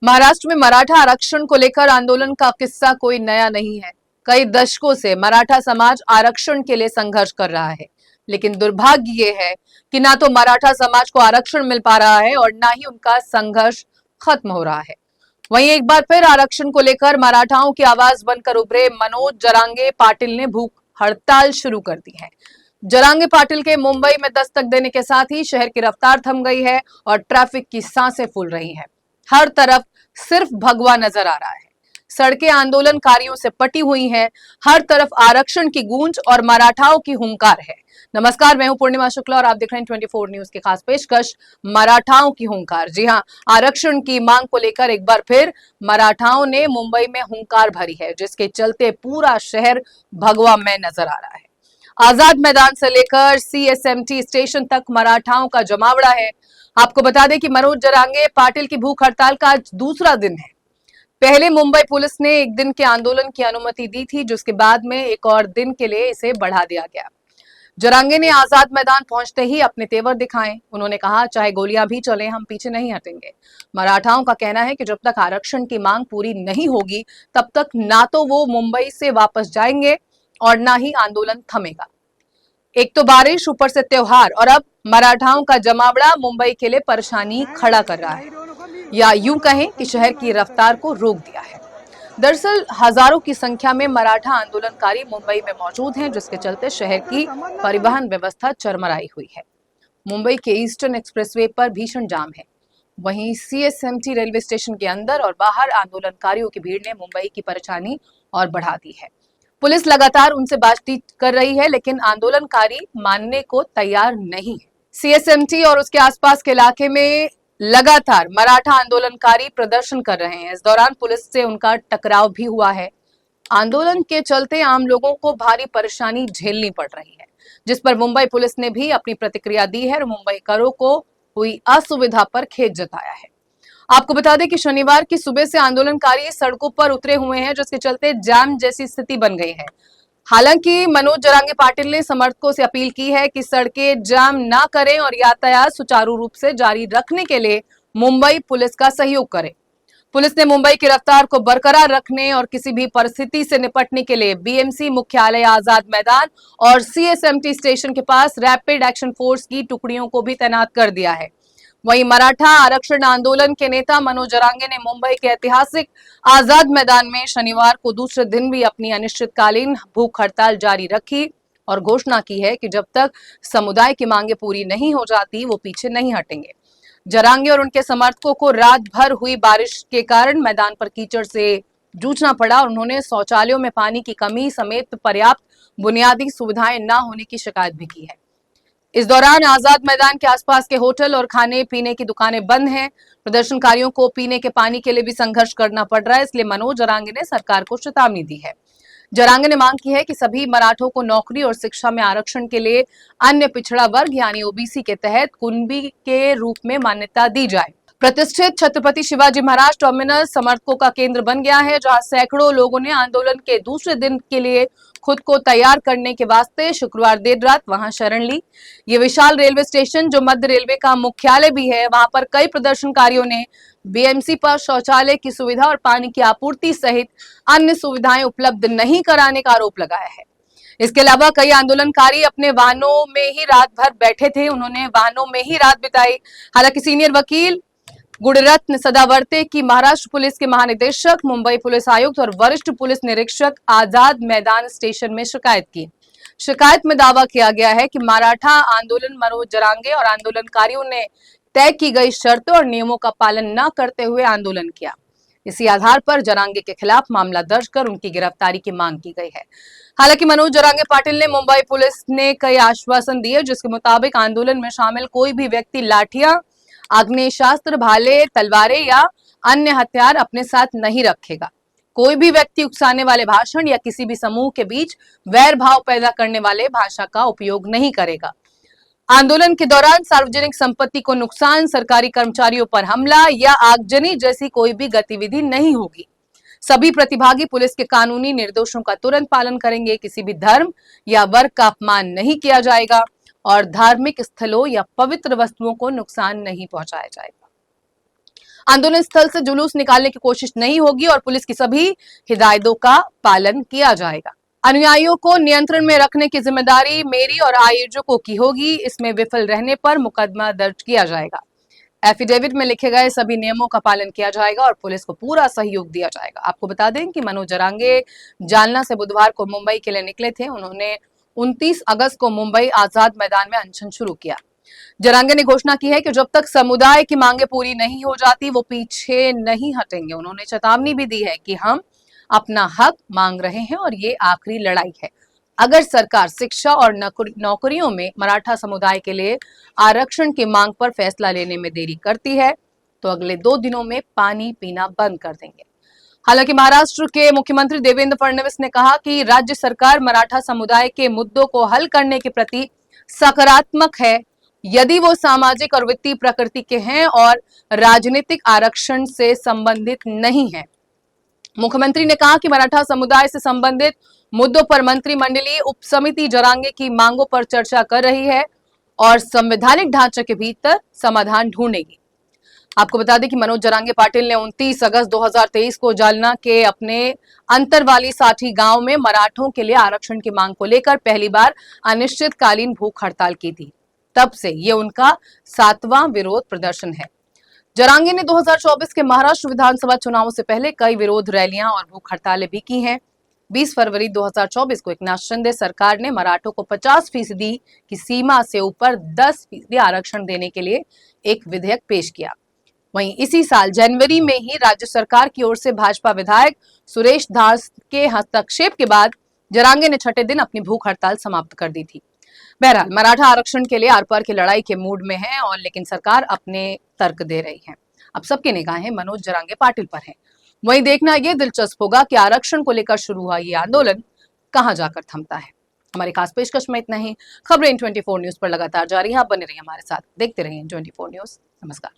महाराष्ट्र में मराठा आरक्षण को लेकर आंदोलन का किस्सा कोई नया नहीं है। कई दशकों से मराठा समाज आरक्षण के लिए संघर्ष कर रहा है, लेकिन दुर्भाग्य ये है कि ना तो मराठा समाज को आरक्षण मिल पा रहा है और ना ही उनका संघर्ष खत्म हो रहा है। वहीं एक बार फिर आरक्षण को लेकर मराठाओं की आवाज बनकर उभरे मनोज जरांगे पाटिल ने भूख हड़ताल शुरू कर दी है। जरांगे पाटिल के मुंबई में दस्तक देने के साथ ही शहर की रफ्तार थम गई है और ट्रैफिक की सांसें फूल रही हैं। हर तरफ सिर्फ भगवा नजर आ रहा है। सड़कें आंदोलनकारियों से पटी हुई हैं। हर तरफ आरक्षण की गूंज और मराठाओं की हुंकार है। नमस्कार, मैं हूं पूर्णिमा शुक्ला और आप देख रहे हैं 24 न्यूज की खास पेशकश मराठाओं की हुंकार। जी हां, आरक्षण की मांग को लेकर एक बार फिर मराठाओं ने मुंबई में हुंकार भरी है, जिसके चलते पूरा शहर भगवा में नजर आ रहा है। आजाद मैदान से लेकर सीएसएमटी स्टेशन तक मराठाओं का जमावड़ा है। आपको बता दें कि मनोज जरांगे पाटिल की भूख हड़ताल का आज दूसरा दिन है। पहले मुंबई पुलिस ने एक दिन के आंदोलन की अनुमति दी थी, जिसके बाद में एक और दिन के लिए इसे बढ़ा दिया गया। जरांगे ने आजाद मैदान पहुंचते ही अपने तेवर दिखाए। उन्होंने कहा, चाहे गोलियां भी चले, हम पीछे नहीं हटेंगे। मराठाओं का कहना है कि जब तक आरक्षण की मांग पूरी नहीं होगी, तब तक ना तो वो मुंबई से वापस जाएंगे और ना ही आंदोलन थमेगा। एक तो बारिश, ऊपर से त्योहार और अब मराठाओं का जमावड़ा मुंबई के लिए परेशानी खड़ा कर रहा है, या यूं कहें कि शहर की रफ्तार को रोक दिया है। दरअसल हजारों की संख्या में मराठा आंदोलनकारी मुंबई में मौजूद हैं, जिसके चलते शहर की परिवहन व्यवस्था चरमराई हुई है। मुंबई के ईस्टर्न एक्सप्रेसवे पर भीषण जाम है। वहीं सीएसएमटी रेलवे स्टेशन के अंदर और बाहर आंदोलनकारियों की भीड़ ने मुंबई की परेशानी और बढ़ा दी है। पुलिस लगातार उनसे बातचीत कर रही है, लेकिन आंदोलनकारी मानने को तैयार नहीं है। सीएसएमटी और उसके आसपास के इलाके में लगातार मराठा आंदोलनकारी प्रदर्शन कर रहे हैं। इस दौरान पुलिस से उनका टकराव भी हुआ है। आंदोलन के चलते आम लोगों को भारी परेशानी झेलनी पड़ रही है, जिस पर मुंबई पुलिस ने भी अपनी प्रतिक्रिया दी है और मुंबईकरों को हुई असुविधा पर खेद जताया है। आपको बता दें कि शनिवार की सुबह से आंदोलनकारी सड़कों पर उतरे हुए हैं, जिसके चलते जाम जैसी स्थिति बन गई है। हालांकि मनोज जरांगे पाटिल ने समर्थकों से अपील की है कि सड़कें जाम ना करें और यातायात सुचारू रूप से जारी रखने के लिए मुंबई पुलिस का सहयोग करें। पुलिस ने मुंबई की रफ्तार को बरकरार रखने और किसी भी परिस्थिति से निपटने के लिए बीएमसी मुख्यालय, आजाद मैदान और सीएसएमटी स्टेशन के पास रैपिड एक्शन फोर्स की टुकड़ियों को भी तैनात कर दिया है। वहीं मराठा आरक्षण आंदोलन के नेता मनोज जरांगे ने मुंबई के ऐतिहासिक आजाद मैदान में शनिवार को दूसरे दिन भी अपनी अनिश्चितकालीन भूख हड़ताल जारी रखी और घोषणा की है कि जब तक समुदाय की मांगे पूरी नहीं हो जाती, वो पीछे नहीं हटेंगे। जरांगे और उनके समर्थकों को रात भर हुई बारिश के कारण मैदान पर कीचड़ से जूझना पड़ा और उन्होंने शौचालयों में पानी की कमी समेत पर्याप्त बुनियादी सुविधाएं न होने की शिकायत भी की है। इस दौरान आजाद मैदान के आसपास के होटल और खाने पीने की दुकानें बंद हैं। प्रदर्शनकारियों को पीने के पानी के लिए भी संघर्ष करना पड़ रहा है, इसलिए मनोज जरांगे ने सरकार को चेतावनी दी है। जरांगे ने मांग की है कि सभी मराठों को नौकरी और शिक्षा में आरक्षण के लिए अन्य पिछड़ा वर्ग यानी ओबीसी के तहत कुनबी के रूप में मान्यता दी जाए। प्रतिष्ठित छत्रपति शिवाजी महाराज टर्मिनस समर्थकों का केंद्र बन गया है, जहां सैकड़ों लोगों ने आंदोलन के दूसरे दिन के लिए खुद को तैयार करने के वास्ते शुक्रवार देर रात वहां शरण ली। ये विशाल रेलवे स्टेशन, जो मध्य रेलवे का मुख्यालय भी है, वहां पर कई प्रदर्शनकारियों ने बीएमसी पर शौचालय की सुविधा और पानी की आपूर्ति सहित अन्य सुविधाएं उपलब्ध नहीं कराने का आरोप लगाया है। इसके अलावा कई आंदोलनकारी अपने वाहनों में ही रात भर बैठे थे। उन्होंने वाहनों में ही रात बिताई। हालांकि सीनियर वकील गुणरत्न सदावर्ते की महाराष्ट्र पुलिस के महानिदेशक, मुंबई पुलिस आयुक्त और वरिष्ठ पुलिस निरीक्षक आजाद मैदान स्टेशन में शिकायत की। शिकायत में दावा किया गया है कि मराठा आंदोलन मनोज जरांगे और आंदोलनकारियों ने तय की गई शर्तों और नियमों का पालन न करते हुए आंदोलन किया। इसी आधार पर जरांगे के खिलाफ मामला दर्ज कर उनकी गिरफ्तारी की मांग की गई है। हालांकि मनोज जरांगे पाटिल ने मुंबई पुलिस ने कई आश्वासन दिए, जिसके मुताबिक आंदोलन में शामिल कोई भी व्यक्ति लाठियां, आग्नेयास्त्र, भाले, तलवारें या अन्य हथियार अपने साथ नहीं रखेगा। कोई भी व्यक्ति उकसाने वाले भाषण या किसी भी समूह के बीच वैर भाव पैदा करने वाले भाषा का उपयोग नहीं करेगा। आंदोलन के दौरान सार्वजनिक संपत्ति को नुकसान, सरकारी कर्मचारियों पर हमला या आगजनी जैसी कोई भी गतिविधि नहीं होगी। सभी प्रतिभागी पुलिस के कानूनी निर्देशों का तुरंत पालन करेंगे। किसी भी धर्म या वर्ग का अपमान नहीं किया जाएगा और धार्मिक स्थलों या पवित्र वस्तुओं को नुकसान नहीं पहुंचाया जाएगा। आंदोलन स्थल से जुलूस निकालने की कोशिश नहीं होगी और पुलिस की सभी हिदायतों का पालन किया जाएगा। अनुयायियों को नियंत्रण में रखने की जिम्मेदारी मेरी और आयोजकों की होगी। इसमें विफल रहने पर मुकदमा दर्ज किया जाएगा। एफिडेविट में लिखे गए सभी नियमों का पालन किया जाएगा और पुलिस को पूरा सहयोग दिया जाएगा। आपको बता दें कि मनोज जरांगे जालना से बुधवार को मुंबई के लिए निकले थे। उन्होंने 29 अगस्त को मुंबई आजाद मैदान में अनशन शुरू किया। जरांगे ने घोषणा की है कि जब तक समुदाय की मांगे पूरी नहीं हो जाती वो पीछे नहीं हटेंगे। उन्होंने चेतावनी भी दी है कि हम अपना हक मांग रहे हैं और ये आखिरी लड़ाई है। अगर सरकार शिक्षा और नौकरियों में मराठा समुदाय के लिए आरक्षण की मांग पर फैसला लेने में देरी करती है तो अगले 2 दिनों में पानी पीना बंद कर देंगे। हालांकि महाराष्ट्र के मुख्यमंत्री देवेंद्र फडणवीस ने कहा कि राज्य सरकार मराठा समुदाय के मुद्दों को हल करने के प्रति सकारात्मक है यदि वो सामाजिक और वित्तीय प्रकृति के हैं और राजनीतिक आरक्षण से संबंधित नहीं है। मुख्यमंत्री ने कहा कि मराठा समुदाय से संबंधित मुद्दों पर मंत्रिमंडलीय उपसमिति जरांगे की मांगों पर चर्चा कर रही है और संवैधानिक ढांचे के भीतर समाधान ढूंढेगी। आपको बता दें कि मनोज जरांगे पाटिल ने 29 अगस्त 2023 को जालना के अपने अंतरवाली साठी गांव में मराठों के लिए आरक्षण की मांग को लेकर पहली बार अनिश्चितकालीन भूख हड़ताल की थी। तब से ये उनका 7वां विरोध प्रदर्शन है। जरांगे ने 2024 के महाराष्ट्र विधानसभा चुनावों से पहले कई विरोध रैलियां और भूख हड़तालें भी की हैं। 20 फरवरी 2024 को एकनाथ शिंदे सरकार ने मराठों को 50% की सीमा से ऊपर 10% आरक्षण देने के लिए एक विधेयक पेश किया। वहीं इसी साल जनवरी में ही राज्य सरकार की ओर से भाजपा विधायक सुरेश दास के हस्तक्षेप के बाद जरांगे ने छठे दिन अपनी भूख हड़ताल समाप्त कर दी थी। बहरहाल मराठा आरक्षण के लिए आर पार की लड़ाई के मूड में है और लेकिन सरकार अपने तर्क दे रही है। अब सबकी निगाहें मनोज जरांगे पाटिल पर हैं। वहीं देखना यह दिलचस्प होगा कि आरक्षण को लेकर शुरू हुआ ये आंदोलन कहां जाकर थमता है। हमारी खास पेशकश में इतना ही। खबरें 24 न्यूज पर लगातार जारी हैं। आप बने रहिए हमारे साथ, देखते रहिए 24 न्यूज। नमस्कार।